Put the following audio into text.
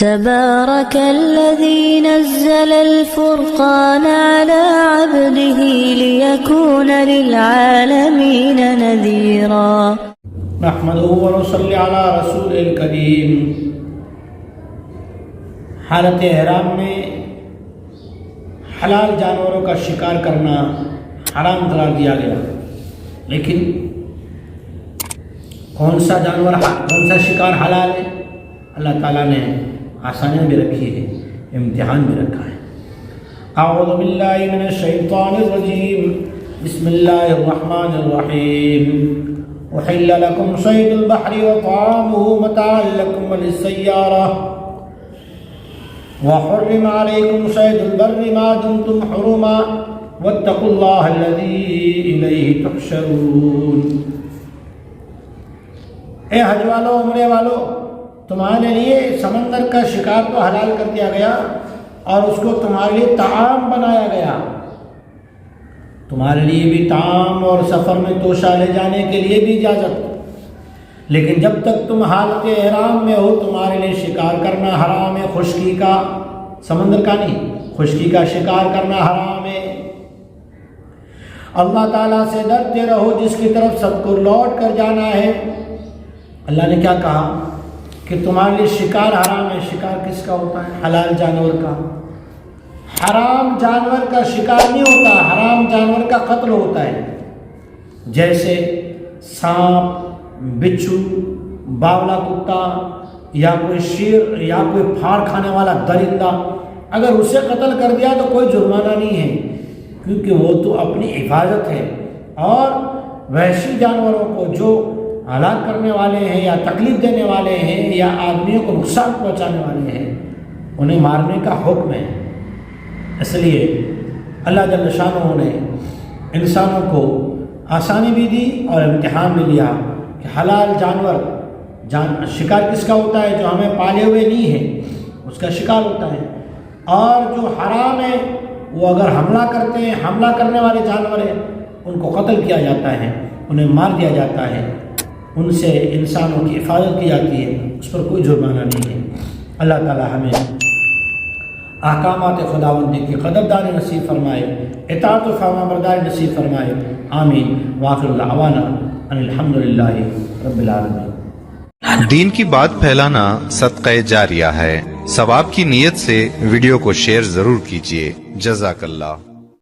تبارك الذي نزل الفرقان على عبده ليكون للعالمين نذيرا نحمده ونصلي على رسول الکریم۔ حالت احرام میں حلال جانوروں کا شکار کرنا حرام قرار دیا گیا، لیکن کون سا شکار حلال ہے؟ اللہ تعالیٰ نے آسانیاں بھی رکھی ہے، امتحان بھی رکھا ہے۔ اعوذ باللہ من الشیطان الرجیم، بسم اللہ الرحمن الرحیم۔ احل لکم صید البحر وطعامہ متاعا لکم وللسیارہ وحرم علیکم صید البر ما دمتم حرما واتقوا اللہ الذی الیہ تحشرون۔ اے حج والو، عمرے والو، تمہارے لیے سمندر کا شکار تو حلال کر دیا گیا اور اس کو تمہارے لیے طعام بنایا گیا۔ تمہارے لیے بھی طعام اور سفر میں توشہ لے جانے کے لیے بھی اجازت، لیکن جب تک تم حالت احرام میں ہو تمہارے لیے شکار کرنا حرام ہے۔ خشکی کا، سمندر کا نہیں، خشکی کا شکار کرنا حرام ہے۔ اللہ تعالیٰ سے ڈرتے رہو جس کی طرف سب کو لوٹ کر جانا ہے۔ اللہ نے کیا کہا کہ تمہارے لیے شکار حرام ہے۔ شکار کس کا ہوتا ہے؟ حلال جانور کا۔ حرام جانور کا شکار نہیں ہوتا، حرام جانور کا قتل ہوتا ہے، جیسے سانپ، بچھو، باولا کتا یا کوئی شیر یا کوئی پھاڑ کھانے والا درندہ، اگر اسے قتل کر دیا تو کوئی جرمانہ نہیں ہے، کیونکہ وہ تو اپنی حفاظت ہے۔ اور وحشی جانوروں کو جو ہلاک کرنے والے ہیں یا تکلیف دینے والے ہیں یا آدمیوں کو نقصان پہنچانے والے ہیں، انہیں مارنے کا حکم ہے۔ اس لیے اللہ جل شانہ نے انسانوں کو آسانی بھی دی اور امتحان بھی دیا کہ حلال جانور شکار کس کا ہوتا ہے؟ جو ہمیں پالے ہوئے نہیں ہیں اس کا شکار ہوتا ہے، اور جو حرام ہے وہ اگر حملہ کرتے ہیں، حملہ کرنے والے جانور ہیں، ان کو قتل کیا جاتا ہے، انہیں مار دیا جاتا ہے، ان سے انسانوں کی حفاظت کی جاتی ہے، اس پر کوئی جرمانہ نہیں ہے۔ اللہ تعالی ہمیں احکامات خداوندی کی قدردانی نصیب فرمائے، اطاعت و فرمانبرداری نصیب فرمائے، آمین۔ وآخر دعوانا ان الحمدللہ رب العالمین۔ دین کی بات پھیلانا صدقہ جاریہ ہے، ثواب کی نیت سے ویڈیو کو شیئر ضرور کیجیے۔ جزاک اللہ۔